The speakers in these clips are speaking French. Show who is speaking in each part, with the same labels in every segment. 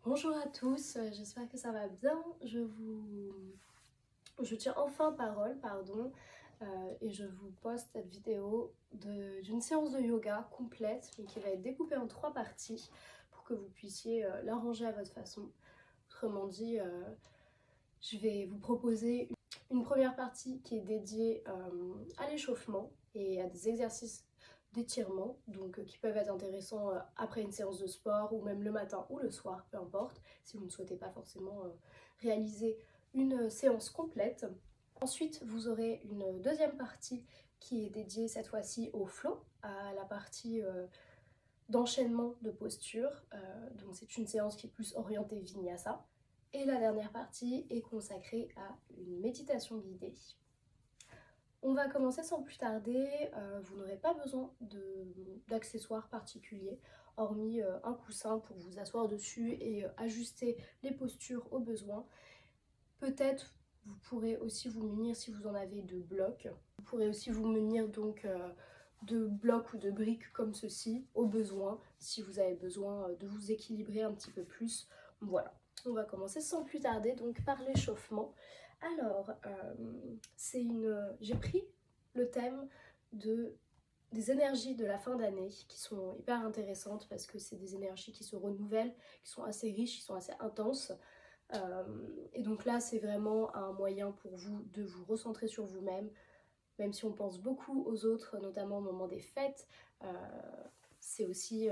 Speaker 1: Bonjour à tous, j'espère que ça va bien. Je tiens enfin parole, et je vous poste cette vidéo d'une séance de yoga complète, mais qui va être découpée en 3 parties pour que vous puissiez l'arranger à votre façon. Autrement dit, je vais vous proposer une première partie qui est dédiée à l'échauffement et à des exercices d'étirement, qui peuvent être intéressants après une séance de sport ou même le matin ou le soir, peu importe, si vous ne souhaitez pas forcément réaliser une séance complète. Ensuite, vous aurez une deuxième partie qui est dédiée cette fois-ci au flow, à la partie d'enchaînement de postures. Donc c'est une séance qui est plus orientée vinyasa. Et la dernière partie est consacrée à une méditation guidée. On va commencer sans plus tarder. Vous n'aurez pas besoin d'accessoires particuliers, hormis un coussin pour vous asseoir dessus et ajuster les postures au besoin. Peut-être vous pourrez aussi vous munir, si vous en avez, de blocs. Vous pourrez aussi vous munir de blocs ou de briques comme ceci au besoin, si vous avez besoin de vous équilibrer un petit peu plus. Voilà, on va commencer sans plus tarder donc par l'échauffement. Alors, j'ai pris le thème des énergies de la fin d'année qui sont hyper intéressantes parce que c'est des énergies qui se renouvellent, qui sont assez riches, qui sont assez intenses. Et donc là, c'est vraiment un moyen pour vous de vous recentrer sur vous-même, même si on pense beaucoup aux autres, notamment au moment des fêtes. C'est aussi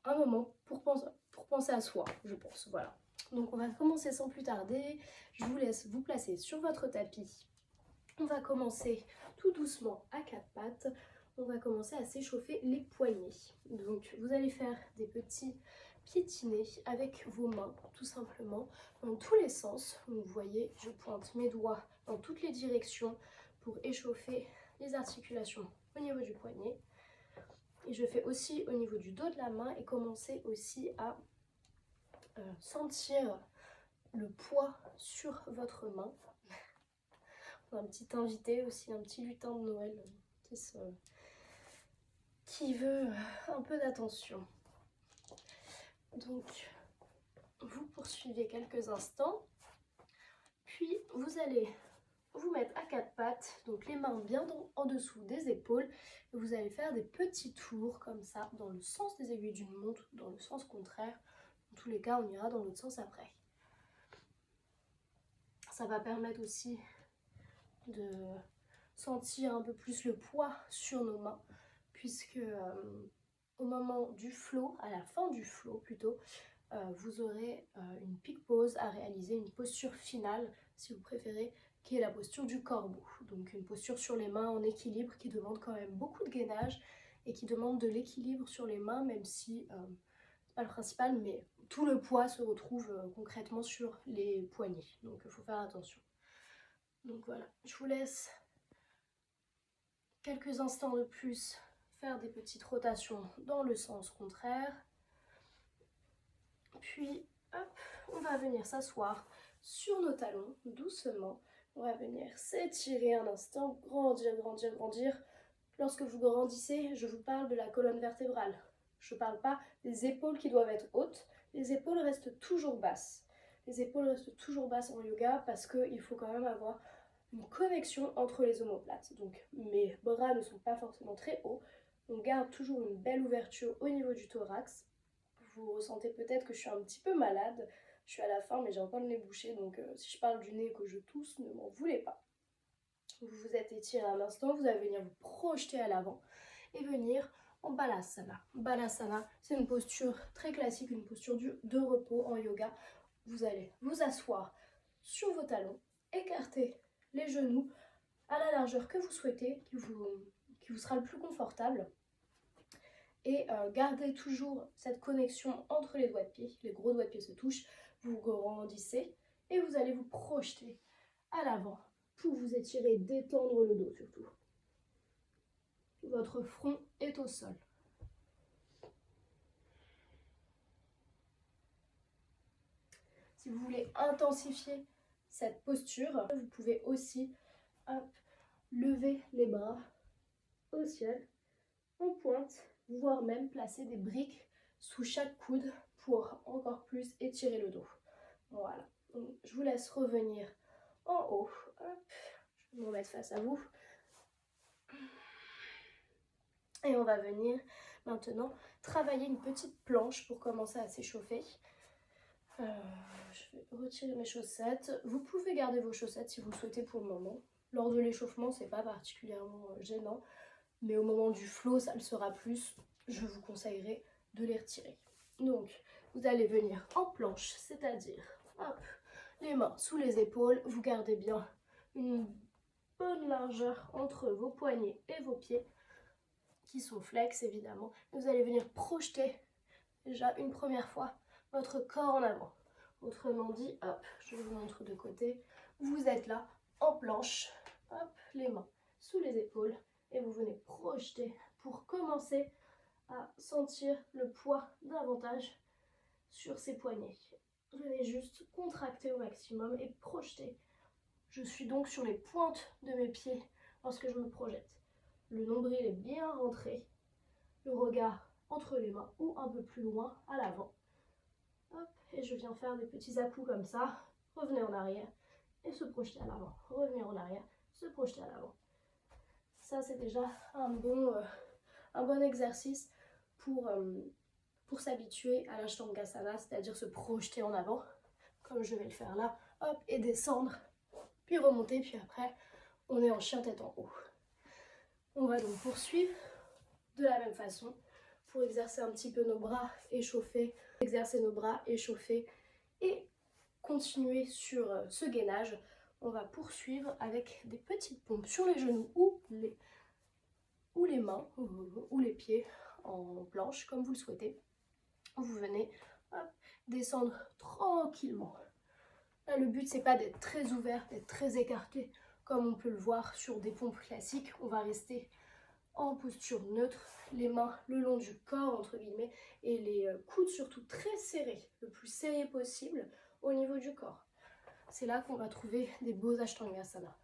Speaker 1: un moment pour penser à soi, je pense. Voilà. Donc on va commencer sans plus tarder. Je vous laisse vous placer sur votre tapis. On va commencer tout doucement à 4 pattes. On va commencer à s'échauffer les poignets. Donc vous allez faire des petits piétinés avec vos mains, tout simplement, dans tous les sens. Vous voyez, je pointe mes doigts dans toutes les directions pour échauffer les articulations au niveau du poignet. Et je fais aussi au niveau du dos de la main et commencer aussi à sentir le poids sur votre main. Un petit invité aussi, un petit lutin de Noël qui veut un peu d'attention. Donc, vous poursuivez quelques instants, puis vous allez vous mettre à 4 pattes, donc les mains bien en dessous des épaules, et vous allez faire des petits tours comme ça, dans le sens des aiguilles d'une montre, dans le sens contraire. Dans tous les cas, on ira dans l'autre sens après. Ça va permettre aussi de sentir un peu plus le poids sur nos mains, puisque au moment du flow, à la fin du flow plutôt, vous aurez une peak pose à réaliser, une posture finale si vous préférez, qui est la posture du corbeau. Donc une posture sur les mains en équilibre qui demande quand même beaucoup de gainage et qui demande de l'équilibre sur les mains, même si c'est pas le principal, mais tout le poids se retrouve concrètement sur les poignets. Donc il faut faire attention. Donc voilà, je vous laisse quelques instants de plus faire des petites rotations dans le sens contraire. Puis, hop, on va venir s'asseoir sur nos talons, doucement. On va venir s'étirer un instant, grandir, grandir, grandir. Lorsque vous grandissez, je vous parle de la colonne vertébrale. Je ne parle pas des épaules qui doivent être hautes. Les épaules restent toujours basses. Les épaules restent toujours basses en yoga parce qu'il faut quand même avoir une connexion entre les omoplates. Donc mes bras ne sont pas forcément très hauts. On garde toujours une belle ouverture au niveau du thorax. Vous ressentez peut-être que je suis un petit peu malade. Je suis à la fin, mais j'ai encore le nez bouché. Donc si je parle du nez et que je tousse, ne m'en voulez pas. Vous vous êtes étiré un instant. Vous allez venir vous projeter à l'avant et venir en Balasana. Balasana, c'est une posture très classique, une posture de repos en yoga. Vous allez vous asseoir sur vos talons, écarter les genoux à la largeur que vous souhaitez, qui vous sera le plus confortable. Et gardez toujours cette connexion entre les doigts de pied. Les gros doigts de pied se touchent, vous grandissez et vous allez vous projeter à l'avant pour vous étirer, détendre le dos surtout. Votre front est au sol. Si vous voulez intensifier cette posture, vous pouvez aussi lever les bras au ciel, en pointe, voire même placer des briques sous chaque coude pour encore plus étirer le dos. Voilà, donc, je vous laisse revenir en haut. Hop. Je vais me remettre face à vous. Et on va venir maintenant travailler une petite planche pour commencer à s'échauffer. Je vais retirer mes chaussettes. Vous pouvez garder vos chaussettes si vous le souhaitez pour le moment. Lors de l'échauffement, c'est pas particulièrement gênant, mais au moment du flow, ça le sera plus. Je vous conseillerais de les retirer. Donc, vous allez venir en planche, c'est-à-dire, hop, les mains sous les épaules. Vous gardez bien une bonne largeur entre vos poignets et vos pieds, qui sont flex évidemment. Vous allez venir projeter déjà une première fois votre corps en avant. Autrement dit, hop, je vous montre de côté. Vous êtes là en planche, hop, les mains sous les épaules et vous venez projeter pour commencer à sentir le poids davantage sur ces poignets. Venez juste contracter au maximum et projeter. Je suis donc sur les pointes de mes pieds lorsque je me projette. Le nombril est bien rentré, le regard entre les mains ou un peu plus loin à l'avant. Hop, et je viens faire des petits à-coups comme ça. Revenez en arrière et se projeter à l'avant. Revenir en arrière, se projeter à l'avant. Ça, c'est déjà un bon exercice pour s'habituer à l'Ashtangasana, c'est-à-dire se projeter en avant, comme je vais le faire là. Hop, et descendre, puis remonter, puis après, on est en chien tête en haut. On va donc poursuivre de la même façon pour exercer un petit peu nos bras échauffés, exercer nos bras échauffés et continuer sur ce gainage. On va poursuivre avec des petites pompes sur les genoux ou les mains ou les pieds en planche comme vous le souhaitez. Vous venez hop, descendre tranquillement. Là, le but c'est pas d'être très ouvert, d'être très écarté comme on peut le voir sur des pompes classiques. On va rester en posture neutre, les mains le long du corps entre guillemets et les coudes surtout très serrés, le plus serré possible au niveau du corps. C'est là qu'on va trouver des beaux Ashtangasana.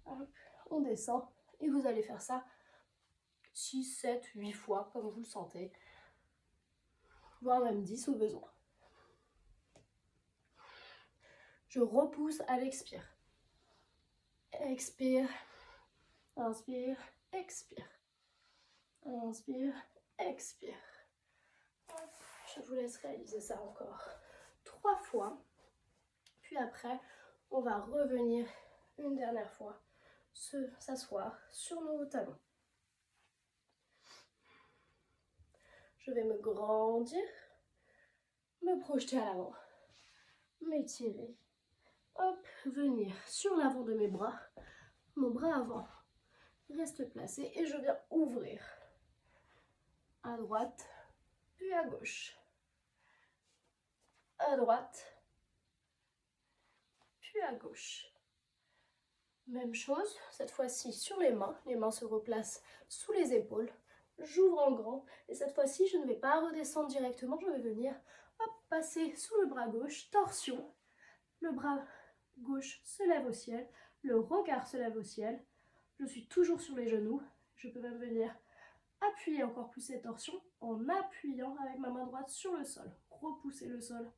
Speaker 1: Hop, on descend et vous allez faire ça 6, 7, 8 fois comme vous le sentez, voire même 10 au besoin. Je repousse à l'expire. Expire, inspire, expire. Inspire, expire. Je vous laisse réaliser ça encore 3 fois. Puis après, on va revenir une dernière fois, s'asseoir sur nos talons. Je vais me grandir, me projeter à l'avant, m'étirer. Hop, venir sur l'avant de mes bras, mon bras avant reste placé et je viens ouvrir à droite, puis à gauche, à droite, puis à gauche. Même chose, cette fois-ci sur les mains se replacent sous les épaules, j'ouvre en grand et cette fois-ci je ne vais pas redescendre directement, je vais venir hop, passer sous le bras gauche, torsion, le bras gauche se lève au ciel, le regard se lève au ciel, je suis toujours sur les genoux, je peux même venir appuyer encore plus cette torsion en appuyant avec ma main droite sur le sol, repousser le sol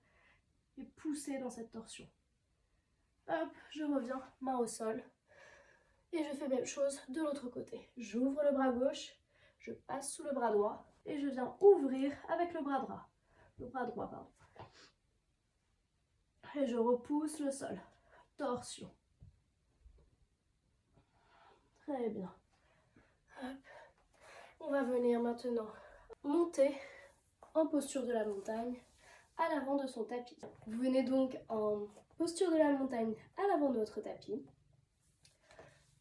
Speaker 1: et pousser dans cette torsion. Hop, je reviens, main au sol et je fais même chose de l'autre côté. J'ouvre le bras gauche, je passe sous le bras droit et je viens ouvrir avec le bras droit. Et je repousse le sol. Torsion. Très bien. Hop. On va venir maintenant monter en posture de la montagne à l'avant de son tapis. Vous venez donc en posture de la montagne à l'avant de votre tapis.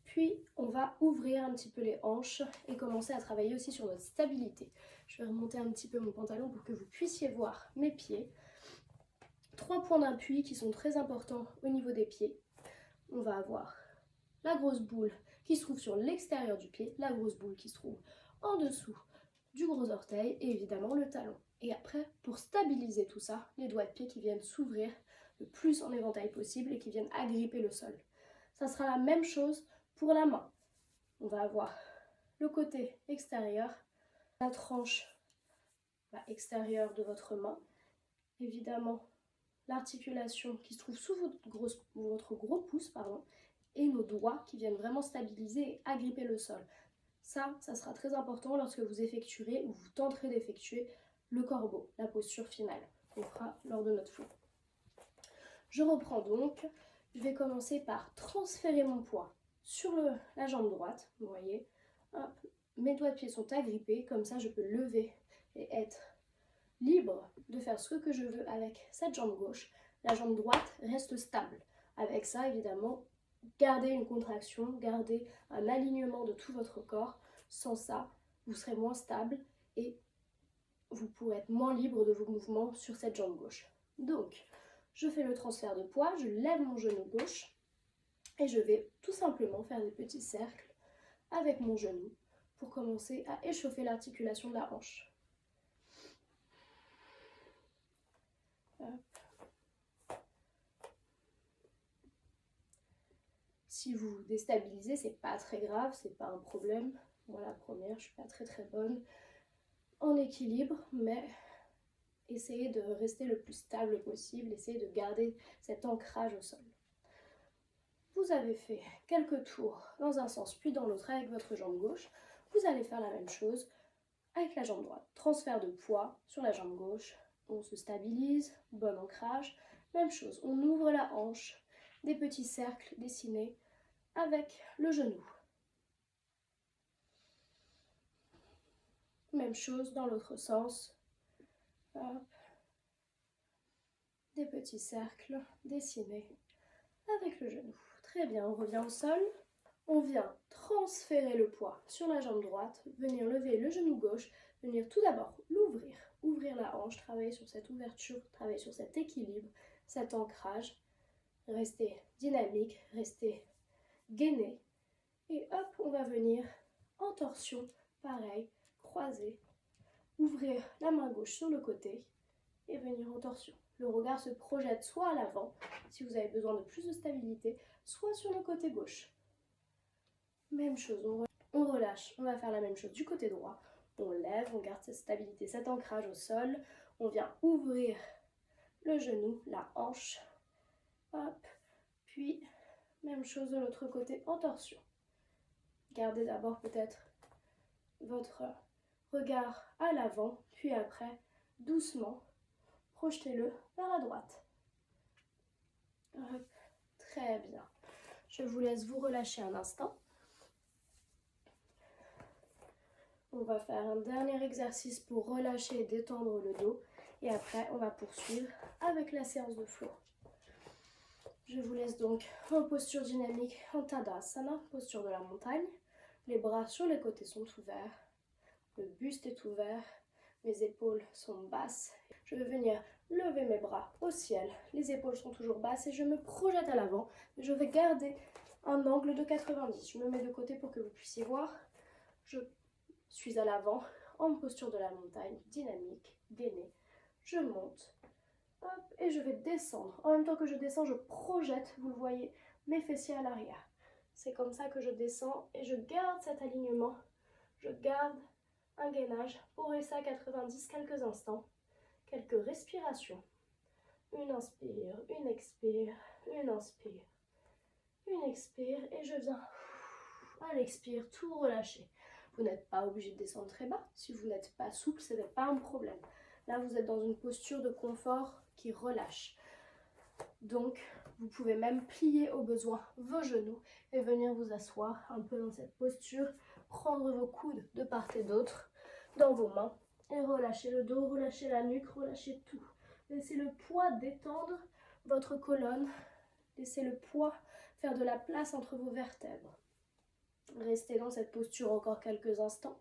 Speaker 1: Puis on va ouvrir un petit peu les hanches et commencer à travailler aussi sur notre stabilité. Je vais remonter un petit peu mon pantalon pour que vous puissiez voir mes pieds. 3 points d'appui qui sont très importants au niveau des pieds. On va avoir la grosse boule qui se trouve sur l'extérieur du pied, la grosse boule qui se trouve en dessous du gros orteil et évidemment le talon. Et après, pour stabiliser tout ça, les doigts de pied qui viennent s'ouvrir le plus en éventail possible et qui viennent agripper le sol. Ça sera la même chose pour la main. On va avoir le côté extérieur, la tranche extérieure de votre main évidemment l'articulation qui se trouve sous votre gros pouce, pardon, et nos doigts qui viennent vraiment stabiliser et agripper le sol. Ça sera très important lorsque vous effectuerez ou vous tenterez d'effectuer le corbeau, la posture finale qu'on fera lors de notre flow. Je reprends donc, je vais commencer par transférer mon poids sur la jambe droite, vous voyez, hop, mes doigts de pied sont agrippés, comme ça je peux lever et être libre de faire ce que je veux avec cette jambe gauche. La jambe droite reste stable. Avec ça, évidemment, gardez une contraction, gardez un alignement de tout votre corps. Sans ça, vous serez moins stable et vous pourrez être moins libre de vos mouvements sur cette jambe gauche. Donc, je fais le transfert de poids, je lève mon genou gauche et je vais tout simplement faire des petits cercles avec mon genou pour commencer à échauffer l'articulation de la hanche. Si vous vous déstabilisez, c'est pas très grave, c'est pas un problème. Moi, la première, je suis pas très bonne en équilibre, mais essayez de rester le plus stable possible, essayez de garder cet ancrage au sol. Vous avez fait quelques tours dans un sens puis dans l'autre avec votre jambe gauche. Vous allez faire la même chose avec la jambe droite. Transfert de poids sur la jambe gauche. On se stabilise, bon ancrage. Même chose, on ouvre la hanche, des petits cercles dessinés avec le genou. Même chose dans l'autre sens. Hop. Des petits cercles dessinés avec le genou. Très bien, on revient au sol. On vient transférer le poids sur la jambe droite, venir lever le genou gauche, venir tout d'abord l'ouvrir, ouvrir la hanche, travailler sur cette ouverture, travailler sur cet équilibre, cet ancrage. Restez dynamique, restez gainé. Et hop, on va venir en torsion, pareil, croiser, ouvrir la main gauche sur le côté et venir en torsion. Le regard se projette soit à l'avant, si vous avez besoin de plus de stabilité, soit sur le côté gauche. Même chose, on relâche, on va faire la même chose du côté droit. On lève, on garde cette stabilité, cet ancrage au sol. On vient ouvrir le genou, la hanche. Hop, puis même chose de l'autre côté en torsion. Gardez d'abord peut-être votre regard à l'avant, puis après, doucement, projetez-le vers la droite. Hop, très bien. Je vous laisse vous relâcher un instant. On va faire un dernier exercice pour relâcher et détendre le dos. Et après, on va poursuivre avec la séance de flow. Je vous laisse donc en posture dynamique, en Tadasana, posture de la montagne. Les bras sur les côtés sont ouverts. Le buste est ouvert. Mes épaules sont basses. Je vais venir lever mes bras au ciel. Les épaules sont toujours basses et je me projette à l'avant. Je vais garder un angle de 90. Je me mets de côté pour que vous puissiez voir. Je suis à l'avant, en posture de la montagne, dynamique, gainée. Je monte, hop, et je vais descendre. En même temps que je descends, je projette, vous le voyez, mes fessiers à l'arrière. C'est comme ça que je descends et je garde cet alignement. Je garde un gainage pour rester à 90 quelques instants, quelques respirations. Une inspire, une expire, une inspire, une expire, et je viens à l'expire, tout relâcher. Vous n'êtes pas obligé de descendre très bas. Si vous n'êtes pas souple, ce n'est pas un problème. Là, vous êtes dans une posture de confort qui relâche. Donc, vous pouvez même plier au besoin vos genoux et venir vous asseoir un peu dans cette posture. Prendre vos coudes de part et d'autre dans vos mains et relâcher le dos, relâcher la nuque, relâcher tout. Laissez le poids détendre votre colonne. Laissez le poids faire de la place entre vos vertèbres. Restez dans cette posture encore quelques instants.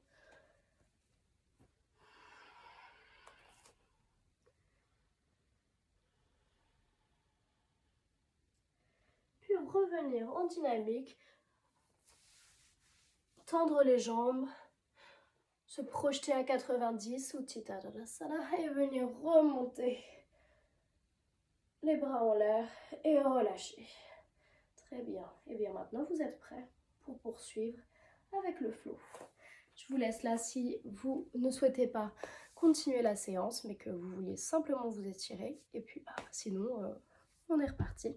Speaker 1: Puis revenir en dynamique. Tendre les jambes. Se projeter à 90 Utthita Tadasana et venir remonter les bras en l'air et relâcher. Très bien. Et bien maintenant, vous êtes prêts pour poursuivre avec le flow. Je vous laisse là si vous ne souhaitez pas continuer la séance mais que vous vouliez simplement vous étirer. Et puis sinon on est reparti.